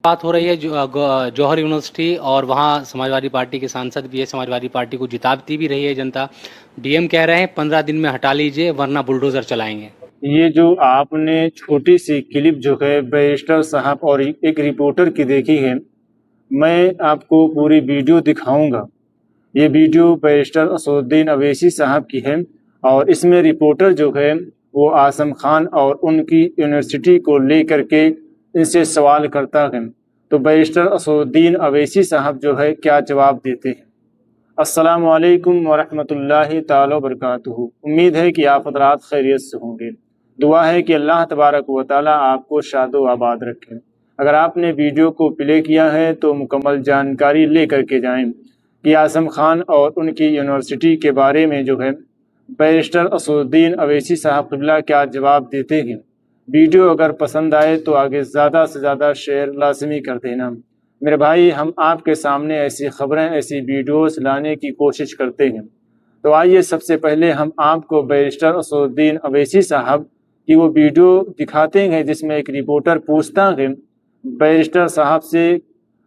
बात हो रही है जौहर यूनिवर्सिटी और वहाँ समाजवादी पार्टी के सांसद भी है। समाजवादी पार्टी को जिताती भी रही है जनता। डीएम कह रहे हैं 15 दिन में हटा लीजिए वरना बुलडोजर चलाएंगे। ये जो आपने छोटी सी क्लिप जो है बैरिस्टर साहब और एक रिपोर्टर की देखी है, मैं आपको पूरी वीडियो दिखाऊंगा। ये वीडियो बैरिस्टर असदुद्दीन अवैसी साहब की है और इसमें रिपोर्टर जो है वो आजम खान और उनकी यूनिवर्सिटी को लेकर के इनसे सवाल करता है। तो बैरिस्टर असदुद्दीन अवैसी साहब जो है क्या जवाब देते हैं। अस्सलाम वालेकुम वरहमतुल्लाहि ताला वबरकातुहू। उम्मीद है कि आप हज़रात खैरियत से होंगे। दुआ है कि अल्लाह तबारक व तआला आपको शादो आबाद रखें। अगर आपने वीडियो को प्ले किया है तो मुकम्मल जानकारी लेकर के जाएं कि आज़म खान और उनकी यूनिवर्सिटी के बारे में जो है बैरिस्टर असदुद्दीन अवैसी साहब क़िबला क्या जवाब देते हैं। वीडियो अगर पसंद आए तो आगे ज़्यादा से ज़्यादा शेयर लाजमी कर देना। मेरे भाई, हम आपके सामने ऐसी खबरें, ऐसी वीडियोस लाने की कोशिश करते हैं। तो आइए सबसे पहले हम आपको बैरिस्टर असदुद्दीन अवैसी साहब की वो वीडियो दिखाते हैं जिसमें एक रिपोर्टर पूछता है बैरिस्टर साहब से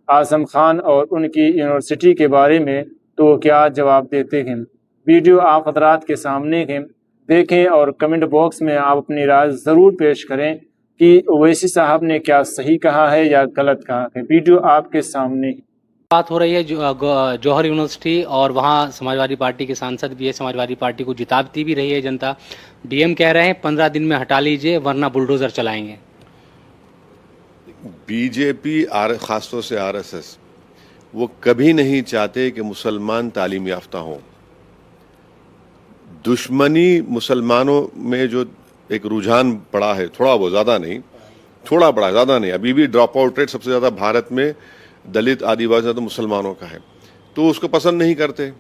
आज़म खान और उनकी यूनिवर्सिटी के बारे में, तो वो क्या जवाब देते हैं। वीडियो आप हज़रात के सामने है, देखें और कमेंट बॉक्स में आप अपनी राय ज़रूर पेश करें कि ओवैसी साहब ने क्या सही कहा है या गलत कहा है। वीडियो आपके सामने। बात हो रही है जौहर यूनिवर्सिटी और वहाँ समाजवादी पार्टी के सांसद भी है। समाजवादी पार्टी को जिताती भी रही है जनता। डीएम कह रहे हैं 15 दिन में हटा लीजिए वरना बुलडोजर चलाएंगे। बीजेपी खासतौर से आरएसएस वो कभी नहीं चाहते कि मुसलमान तालीम याफ्ता हों। दुश्मनी मुसलमानों में जो एक रुझान पड़ा है, थोड़ा बहुत, ज़्यादा नहीं, थोड़ा बड़ा, ज़्यादा नहीं, अभी भी ड्रॉप आउट रेट सबसे ज़्यादा भारत में दलित आदिवासी तो मुसलमानों का है, तो उसको पसंद नहीं करते।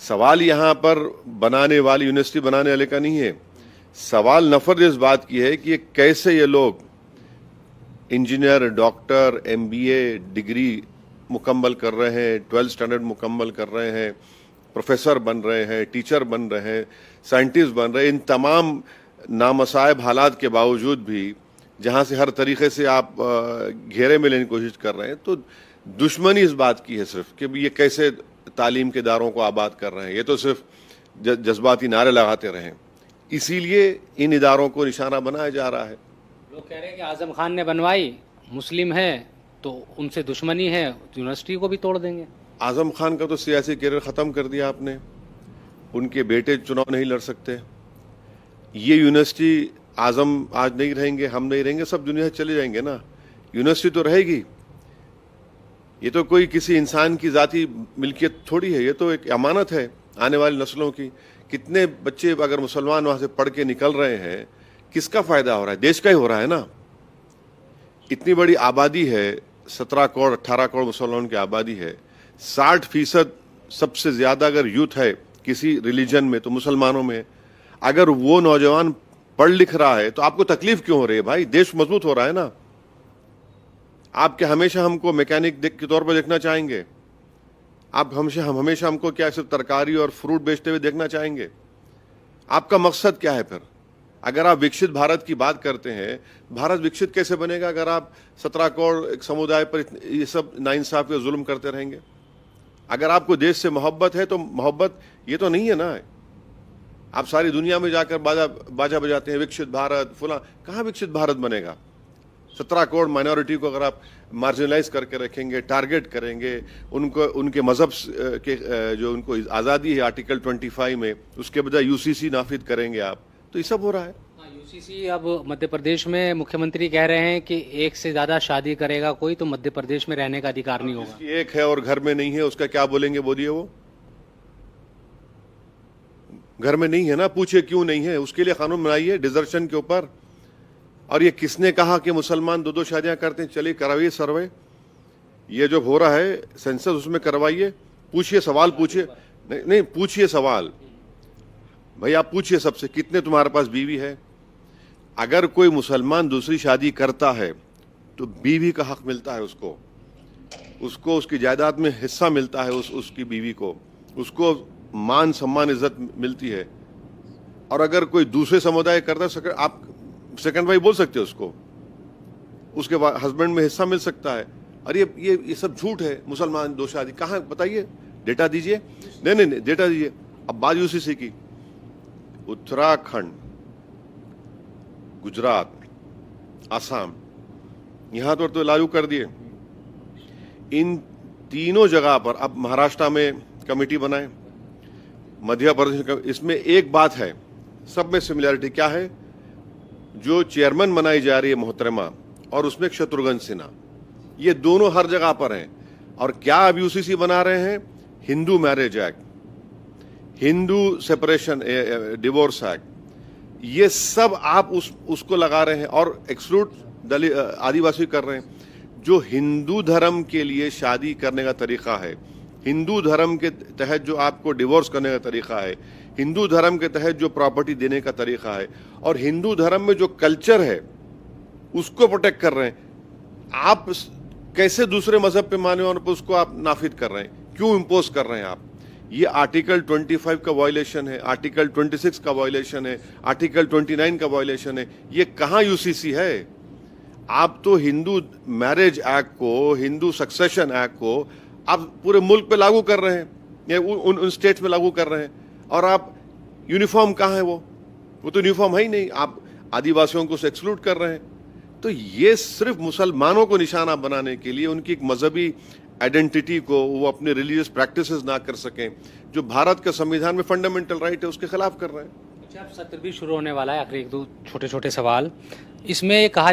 सवाल यहाँ पर बनाने वाली यूनिवर्सिटी बनाने वाले का नहीं है। सवाल नफरत इस बात की है कि ये कैसे ये लोग इंजीनियर, डॉक्टर, एमबीए डिग्री मुकम्मल कर रहे हैं, 12th स्टैंडर्ड मुकम्मल कर रहे हैं, प्रोफेसर बन रहे हैं, टीचर बन रहे हैं, साइंटिस्ट बन रहे हैं। इन तमाम नामसायब हालात के बावजूद भी जहाँ से हर तरीके से आप घेरे में लेने की कोशिश कर रहे हैं, तो दुश्मनी इस बात की है सिर्फ कि ये कैसे तालीम के इदारों को आबाद कर रहे हैं। ये तो सिर्फ जज्बाती नारे लगाते रहे, इसीलिए इन इदारों को निशाना बनाया जा रहा है। लोग कह रहे हैं कि आजम खान ने बनवाई, मुस्लिम है तो उनसे दुश्मनी है, यूनिवर्सिटी को भी तोड़ देंगे। आजम खान का तो सियासी करियर ख़त्म कर दिया आपने। उनके बेटे चुनाव नहीं लड़ सकते। ये यूनिवर्सिटी आजम आज नहीं रहेंगे, हम नहीं रहेंगे, सब दुनिया से चले जाएंगे ना। यूनिवर्सिटी तो रहेगी। ये तो कोई किसी इंसान की ज़ाती मिल्कियत थोड़ी है, ये तो एक अमानत है आने वाली नस्लों की। कितने बच्चे अगर मुसलमान वहाँ से पढ़ के निकल रहे हैं, किसका फ़ायदा हो रहा है? देश का ही हो रहा है ना। इतनी बड़ी आबादी है, 17 करोड़ 18 करोड़ मुसलमानों की आबादी है। 60% सबसे ज़्यादा अगर यूथ है किसी रिलीजन में तो मुसलमानों में। अगर वो नौजवान पढ़ लिख रहा है तो आपको तकलीफ क्यों हो रही है भाई? देश मजबूत हो रहा है ना। आप क्या हमेशा हमको मैकेनिक के तौर पर देखना चाहेंगे? आप हमेशा हमको क्या सिर्फ तरकारी और फ्रूट बेचते हुए देखना चाहेंगे? आपका मकसद क्या है फिर? अगर आप विकसित भारत की बात करते हैं, भारत विकसित कैसे बनेगा अगर आप 17 करोड़ एक समुदाय पर ये सब नाइंसाफ या जुल्म करते रहेंगे? अगर आपको देश से मोहब्बत है तो मोहब्बत ये तो नहीं है ना। आप सारी दुनिया में जाकर बाजा बजाते हैं विकसित भारत फुला, कहाँ विकसित भारत बनेगा? 17 करोड़ माइनॉरिटी को अगर आप मार्जिनलाइज करके रखेंगे, टारगेट करेंगे, उनको उनके मजहब के जो उनको आज़ादी है आर्टिकल 25 में, उसके बजाय यूसीसी नाफिज करेंगे आप, तो ये सब हो रहा है। यूसीसी अब मध्य प्रदेश में मुख्यमंत्री कह रहे हैं कि एक से ज्यादा शादी करेगा कोई तो मध्य प्रदेश में रहने का अधिकार नहीं होगा। एक है और घर में नहीं है, उसका क्या बोलेंगे? बोलिए, वो घर में नहीं है ना, पूछिए क्यों नहीं है, उसके लिए कानून बनाइए डिजर्शन के ऊपर। और ये किसने कहा कि मुसलमान 2-2 शादियां करते हैं? चलिए करवाइए सर्वे, ये जो हो रहा है सेंसस उसमें करवाइए, पूछिए, सवाल पूछिए। नहीं, पूछिए सवाल भाई, आप पूछिए सबसे, कितने तुम्हारे पास बीवी है? अगर कोई मुसलमान दूसरी शादी करता है तो बीवी का हक मिलता है उसको उसकी जायदाद में हिस्सा मिलता है, उसकी बीवी को, उसको मान सम्मान इज्जत मिलती है। और अगर कोई दूसरे समुदाय करता है, आप सेकंड वाइफ बोल सकते हो उसको? उसके बाद हस्बैंड में हिस्सा मिल सकता है। अरे ये सब झूठ है, मुसलमान दो शादी कहाँ, बताइए, डेटा दीजिए। नहीं, डेटा दीजिए। अब बात यूसीसी की, उत्तराखंड, गुजरात, आसाम, यहां तो लागू कर दिए। इन तीनों जगह पर अब महाराष्ट्र में कमेटी बनाए, मध्य प्रदेश, इसमें एक बात है, सब में सिमिलरिटी क्या है, जो चेयरमैन बनाई जा रही है मोहतरमा, और उसमें शत्रुघ्न सिन्हा, ये दोनों हर जगह पर हैं। और क्या अब यूसीसी बना रहे हैं, Hindu marriage act, Hindu separation divorce act, ये सब आप उसको लगा रहे हैं और एक्सक्लूड दलित आदिवासी कर रहे हैं। जो हिंदू धर्म के लिए शादी करने का तरीका है, हिंदू धर्म के तहत जो आपको डिवोर्स करने का तरीका है, हिंदू धर्म के तहत जो प्रॉपर्टी देने का तरीका है, और हिंदू धर्म में जो कल्चर है उसको प्रोटेक्ट कर रहे हैं, आप कैसे दूसरे मजहब पे माने और उसको आप नाफिद कर रहे हैं, क्यों इम्पोज कर रहे हैं आप? ये आर्टिकल 25 का वायलेशन है, आर्टिकल 26 का वायलेशन है, आर्टिकल 29 का वायलेशन है। ये कहाँ यूसीसी है? आप तो हिंदू मैरिज एक्ट को, हिंदू सक्सेशन एक्ट को आप पूरे मुल्क पे लागू कर रहे हैं, या उन स्टेट्स में लागू कर रहे हैं, और आप यूनिफॉर्म कहाँ है? वो तो यूनिफॉर्म है ही नहीं, आप आदिवासियों को एक्सक्लूड कर रहे हैं। तो ये सिर्फ मुसलमानों को निशाना बनाने के लिए, उनकी एक मजहबी आइडेंटिटी को वो अपने रिलीजियस प्रैक्टिसेस ना कर सकें, जो भारत के संविधान में फंडामेंटल राइट है, उसके खिलाफ कर रहे हैं। अच्छा, अब सत्र भी शुरू होने वाला है। आखिर एक दो छोटे छोटे सवाल, इसमें कहा जा